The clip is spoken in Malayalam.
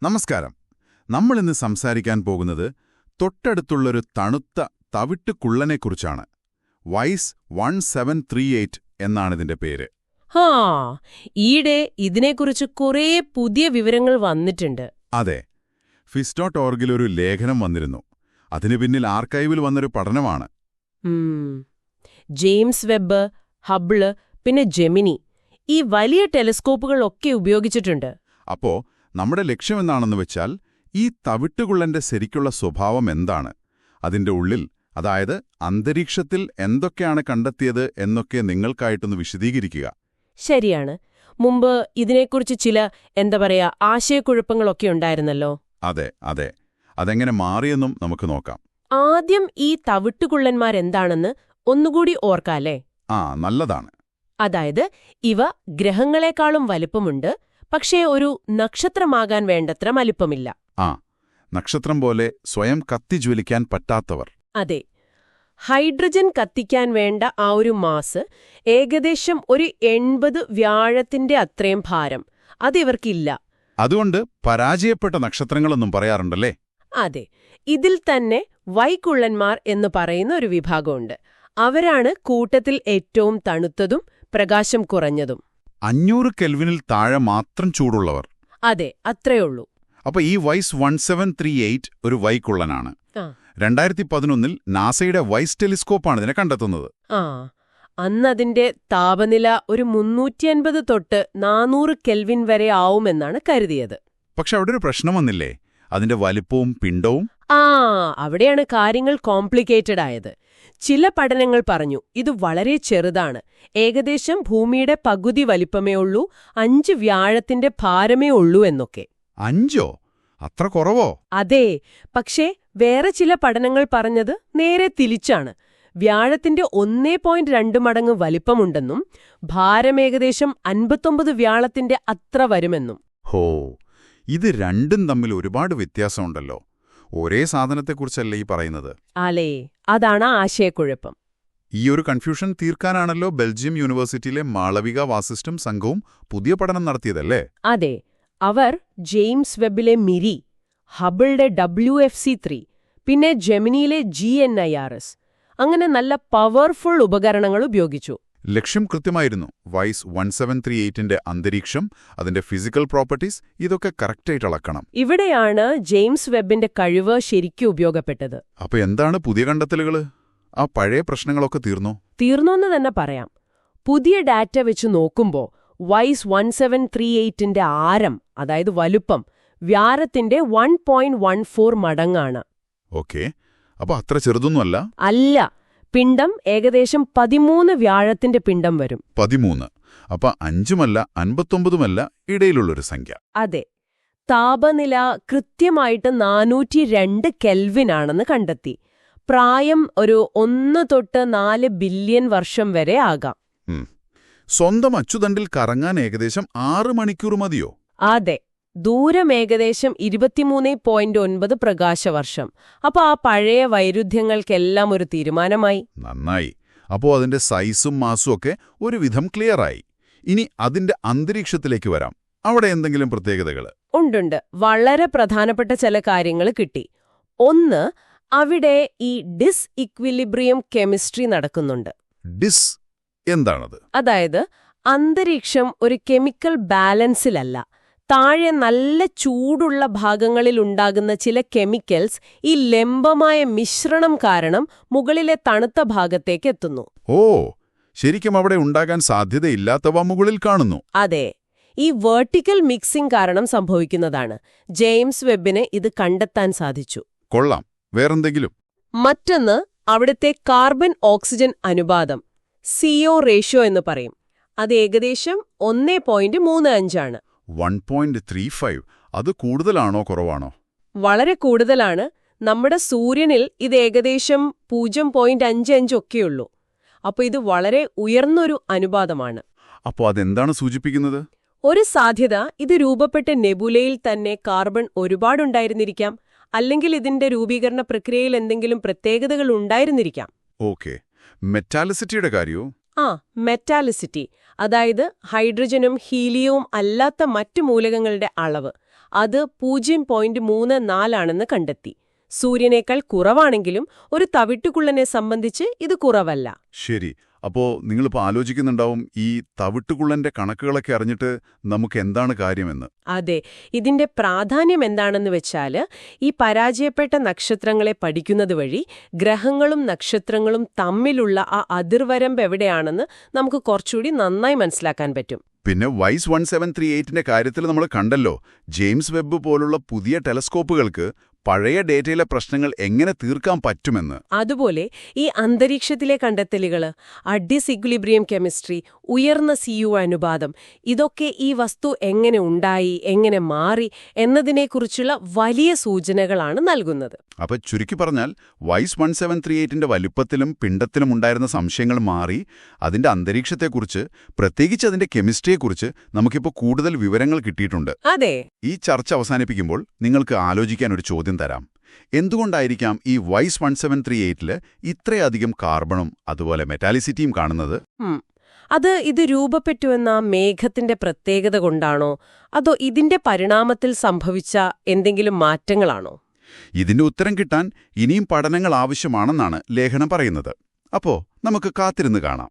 നമസ്കാരം. നമ്മളിന്ന് സംസാരിക്കാൻ പോകുന്നത് തൊട്ടടുത്തുള്ളൊരു തണുത്ത തവിട്ടുകുള്ളനെക്കുറിച്ചാണ്. വൈസ് 1738 എന്നാണിതിന്റെ പേര്. ഹാ, ഈയിടെ ഇതിനെക്കുറിച്ച് കുറേ പുതിയ വിവരങ്ങൾ വന്നിട്ടുണ്ട്. അതെ, ഫിസ്.org ഒരു ലേഖനം വന്നിരുന്നു. അതിനു പിന്നിൽ ആർക്കൈവിൽ വന്നൊരു പഠനമാണ്. ജെയിംസ് വെബ്ബ്, ഹബിള്, പിന്നെ ജെമിനി, ഈ വലിയ ടെലിസ്കോപ്പുകളൊക്കെ ഉപയോഗിച്ചിട്ടുണ്ട്. അപ്പോ നമ്മുടെ ലക്ഷ്യമെന്താണെന്ന് വെച്ചാൽ, ഈ തവിട്ടുകുള്ളന്റെ ശരിക്കുള്ള സ്വഭാവം എന്താണ്, അതിന്റെ ഉള്ളിൽ, അതായത് അന്തരീക്ഷത്തിൽ എന്തൊക്കെയാണ് കണ്ടെത്തിയത് എന്നൊക്കെ നിങ്ങൾക്കായിട്ടൊന്ന് വിശദീകരിക്കുക. ശരിയാണ്. മുമ്പ് ഇതിനെക്കുറിച്ച് ചില ആശയക്കുഴപ്പങ്ങളൊക്കെ ഉണ്ടായിരുന്നല്ലോ. അതെ. അതെങ്ങനെ മാറിയെന്നും നമുക്ക് നോക്കാം. ആദ്യം ഈ തവിട്ടുകുള്ളന്മാരെന്താണെന്ന് ഒന്നുകൂടി ഓർക്കാല്ലേ? നല്ലതാണ്. അതായത് ഇവ ഗ്രഹങ്ങളെക്കാളും വലിപ്പമുണ്ട്, പക്ഷേ ഒരു നക്ഷത്രമാകാൻ വേണ്ടത്ര വലിപ്പമില്ല. നക്ഷത്രം പോലെ സ്വയം കത്തിജ്വലിക്കാൻ പറ്റാത്തവർ. അതെ. ഹൈഡ്രജൻ കത്തിക്കാൻ വേണ്ട ആ ഒരു മാസ്, ഏകദേശം ഒരു 80 വ്യാഴത്തിന്റെ അത്രയും ഭാരം, അതിവർക്കില്ല. അതുകൊണ്ട് പരാജയപ്പെട്ട നക്ഷത്രങ്ങളെന്നും പറയാറുണ്ടല്ലേ? അതെ. ഇതിൽ തന്നെ വൈകുള്ളന്മാർ എന്ന് പറയുന്ന ഒരു വിഭാഗമുണ്ട്. അവരാണ് കൂട്ടത്തിൽ ഏറ്റവും തണുത്തതും പ്രകാശം കുറഞ്ഞതും. 500 കെൽവിനിൽ താഴെ മാത്രം ചൂടുള്ളവർ. അതെ, അത്രയുള്ളൂ. അപ്പൊ ഈ വൈസ് 1738 ഒരു വൈകുള്ളനാണ്. 2011 നാസയുടെ വൈസ് ടെലിസ്കോപ്പാണ് ഇതിനെ കണ്ടെത്തുന്നത്. അന്നതിന്റെ താപനില ഒരു 350 തൊട്ട് 400 കെൽവിൻ വരെ ആവുമെന്നാണ് കരുതിയത്. പക്ഷെ അവിടെ ഒരു പ്രശ്നം വന്നില്ലേ? അതിന്റെ വലിപ്പവും പിണ്ഡവും. അവിടെയാണ് കാര്യങ്ങൾ കോംപ്ലിക്കേറ്റഡ് ആയത്. ചില പഠനങ്ങൾ പറഞ്ഞു ഇത് വളരെ ചെറുതാണ്, ഏകദേശം ഭൂമിയുടെ പകുതി വലിപ്പമേ ഉള്ളൂ, 5 വ്യാഴത്തിന്റെ ഭാരമേ ഉള്ളൂ എന്നൊക്കെ. 5? അത്ര കുറവോ? അതെ. പക്ഷേ വേറെ ചില പഠനങ്ങൾ പറഞ്ഞത് നേരെ തിരിച്ചാണ്. വ്യാഴത്തിന്റെ 1.2 മടങ്ങ് വലിപ്പമുണ്ടെന്നും ഭാരം ഏകദേശം 59 വ്യാഴത്തിന്റെ അത്ര വരുമെന്നും. ഇത് രണ്ടും തമ്മിൽ ഒരുപാട് വ്യത്യാസമുണ്ടല്ലോ. ഒരേ സാധനത്തെക്കുറിച്ചല്ലേ ഈ പറയുന്നത്? അല്ലേ, അതാണ് ആശയക്കുഴപ്പം. ഈ ഒരു കൺഫ്യൂഷൻ തീർക്കാനാണല്ലോ ബെൽജിയം യൂണിവേഴ്സിറ്റിയിലെ മാളവിക വാസിസ്റ്റും സംഘവും പുതിയ പഠനം നടത്തിയതല്ലേ? അതെ. അവർ ജെയിംസ് വെബിലെ മിരി, ഹബിളുടെ WFC3, പിന്നെ ജെമിനിയിലെ GNIRS, അങ്ങനെ നല്ല പവർഫുൾ ഉപകരണങ്ങൾ ഉപയോഗിച്ചു. ലക്ഷ്യം കൃത്യമായിരുന്നു. വൈസ് 1738ന്റെ അന്തരീക്ഷം, അതിന്റെ ഫിസിക്കൽ പ്രോപ്പർട്ടീസ്, ഇതൊക്കെ കറക്റ്റായിട്ട് അളക്കണം. ഇവിടെയാണ് ജെയിംസ് വെബിന്റെ കഴിവ് ശരിക്കും ഉപയോഗപ്പെട്ടത്. അപ്പൊ എന്താണ് പുതിയ കണ്ടെത്തലുകൾ? ആ പഴയ പ്രശ്നങ്ങളൊക്കെ തീർന്നോന്ന് തന്നെ പറയാം. പുതിയ ഡാറ്റ വെച്ച് നോക്കുമ്പോ വൈസ് 1738ന്റെ ആരം, അതായത് വലുപ്പം, വ്യാഴത്തിന്റെ 1.14 മടങ്ങാണ്. ഓക്കേ, അപ്പൊ അത്ര ചെറുതൊന്നുമല്ല. അല്ല. പിണ്ഡം ഏകദേശം 13 വ്യാഴത്തിന്റെ പിണ്ഡം വരും. 13? അപ്പൊ 5മല്ല 59മല്ല, ഇടയിലുള്ളൊരു സംഖ്യ. അതെ. താപനില കൃത്യമായിട്ട് 402 കെൽവിനാണെന്ന് കണ്ടെത്തി. പ്രായം ഒരു 1 തൊട്ട് 4 ബില്യൺ വർഷം വരെ ആകാം. സ്വന്തം അച്ചുതണ്ടിൽ കറങ്ങാൻ ഏകദേശം 6 മണിക്കൂർ മതിയോ? അതെ. ദൂരം ഏകദേശം 23.9 പ്രകാശവർഷം. അപ്പൊ ആ പഴയ വൈരുദ്ധ്യങ്ങൾക്കെല്ലാം ഒരു തീരുമാനമായി. നന്നായി. അപ്പോ അതിന്റെ സൈസും മാസും ഒക്കെ ഒരുവിധം ക്ലിയറായി. ഇനി അതിന്റെ അന്തരീക്ഷത്തിലേക്ക് വരാം. അവിടെ എന്തെങ്കിലും പ്രത്യേകതകൾ ഉണ്ടുണ്ട്. വളരെ പ്രധാനപ്പെട്ട ചില കാര്യങ്ങൾ കിട്ടി. ഒന്ന്, അവിടെ ഈ ഡിസ്ഇക്വിലിബ്രിയം കെമിസ്ട്രി നടക്കുന്നുണ്ട്. എന്താണത്? അതായത് അന്തരീക്ഷം ഒരു കെമിക്കൽ ബാലൻസിലല്ല. താഴെ നല്ല ചൂടുള്ള ഭാഗങ്ങളിൽ ഉണ്ടാകുന്ന ചില കെമിക്കൽസ് ഈ ലംബമായ മിശ്രണം കാരണം മുകളിലെ തണുത്ത ഭാഗത്തേക്ക് എത്തുന്നു. ശരിക്കും അവിടെ ഉണ്ടാകാൻ സാധ്യതയില്ലാത്തവ മുകളിൽ കാണുന്നു. അതെ. ഈ വെർട്ടിക്കൽ മിക്സിംഗ് കാരണം സംഭവിക്കുന്നതാണ്. ജെയിംസ് വെബിന് ഇത് കണ്ടെത്താൻ സാധിച്ചു. കൊള്ളാം. വേറെന്തെങ്കിലും? മറ്റൊന്ന്, അവിടുത്തെ കാർബൺ ഓക്സിജൻ അനുപാതം, CO റേഷ്യോ എന്ന് പറയും. അത് ഏകദേശം 1.35 ആണ്. 1.35? അത് കൂടുതലാണോ കുറവാണോ? വളരെ കൂടുതലാണ്. നമ്മുടെ സൂര്യനിൽ ഇത് ഏകദേശം 0.55 ഒക്കെയുള്ളൂ. അപ്പോൾ ഇത് വളരെ ഉയർന്നൊരു അനുപാതമാണ്. അപ്പോൾ അതെന്താണ് സൂചിപ്പിക്കുന്നത്? ഒരു സാധ്യത, ഇത് രൂപപ്പെട്ട നെബുലയിൽ തന്നെ കാർബൺ ഒരുപാടുണ്ടായിരുന്നിരിക്കാം, അല്ലെങ്കിൽ ഇതിന്റെ രൂപീകരണ പ്രക്രിയയിൽ എന്തെങ്കിലും പ്രത്യേകതകൾ ഉണ്ടായിരുന്നിരിക്കാം. ഓക്കെ. മെറ്റാലിസിറ്റിയുടെ കാര്യമോ? മെറ്റാലിസിറ്റി, അതായത് ഹൈഡ്രജനും ഹീലിയവും അല്ലാത്ത മറ്റു മൂലകങ്ങളുടെ അളവ്, അത് 0.34 കണ്ടെത്തി. സൂര്യനേക്കാൾ കുറവാണെങ്കിലും ഒരു തവിട്ടുകുള്ളനെ സംബന്ധിച്ച് ഇത് കുറവല്ല. ശരി. അപ്പോ നിങ്ങളിപ്പോൾ ആലോചിക്കുന്നുണ്ടാവും ഈ തവിട്ടുകുള്ളന്റെ കണക്കുകളൊക്കെ അറിഞ്ഞിട്ട് നമുക്ക് എന്താണ് കാര്യമെന്ന്. അതെ, ഇതിന്റെ പ്രാധാന്യം എന്താണെന്ന് വെച്ചാല് ഈ പരാജയപ്പെട്ട നക്ഷത്രങ്ങളെ പഠിക്കുന്നത് വഴി ഗ്രഹങ്ങളും നക്ഷത്രങ്ങളും തമ്മിലുള്ള ആ അതിർവരമ്പ് എവിടെയാണെന്ന് നമുക്ക് കുറച്ചുകൂടി നന്നായി മനസ്സിലാക്കാൻ പറ്റും. പിന്നെ വൈസ് 1738ന്റെ കാര്യത്തിൽ നമ്മൾ കണ്ടല്ലോ, ജെയിംസ് വെബ് പോലുള്ള പുതിയ ടെലസ്കോപ്പുകൾക്ക് പഴയ ഡേറ്റയിലെ പ്രശ്നങ്ങൾ എങ്ങനെ തീർക്കാൻ പറ്റുമെന്ന്. അതുപോലെ ഈ അന്തരീക്ഷത്തിലെ കണ്ടെത്തലുകള്, ഡിസിക്വിലിബ്രിയം കെമിസ്ട്രി, ഉയർന്ന CU അനുപാതം, ഇതൊക്കെ ഈ വസ്തു എങ്ങനെ ഉണ്ടായി, എങ്ങനെ മാറി എന്നതിനെക്കുറിച്ചുള്ള വലിയ സൂചനകളാണ് നൽകുന്നത്. അപ്പൊ ചുരുക്കി പറഞ്ഞാൽ വൈസ് 1738ന്റെ വലുപ്പത്തിലും പിണ്ഡത്തിലും ഉണ്ടായിരുന്ന സംശയങ്ങൾ മാറി അതിന്റെ അന്തരീക്ഷത്തെക്കുറിച്ച്, പ്രത്യേകിച്ച് അതിന്റെ കെമിസ്ട്രിയെക്കുറിച്ച് നമുക്കിപ്പോൾ കൂടുതൽ വിവരങ്ങൾ കിട്ടിയിട്ടുണ്ട്. അതെ. ഈ ചർച്ച അവസാനിപ്പിക്കുമ്പോൾ നിങ്ങൾക്ക് ആലോചിക്കാൻ ഒരു ചോദ്യം തരാം. എന്തുകൊണ്ടായിരിക്കാം ഈ വൈസ് 1738ല് ഇത്രയധികം കാർബണും അതുപോലെ മെറ്റാലിസിറ്റിയും കാണുന്നത്? ഇത് രൂപപ്പെട്ടുവെന്ന മേഘത്തിന്റെ പ്രത്യേകത കൊണ്ടാണോ, അതോ ഇതിന്റെ പരിണാമത്തിൽ സംഭവിച്ച എന്തെങ്കിലും മാറ്റങ്ങളാണോ? ഇതിന്റെ ഉത്തരം കിട്ടാൻ ഇനിയും പഠനങ്ങൾ ആവശ്യമാണെന്നാണ് ലേഖനം പറയുന്നത്. അപ്പോ നമുക്ക് കാത്തിരുന്ന് കാണാം.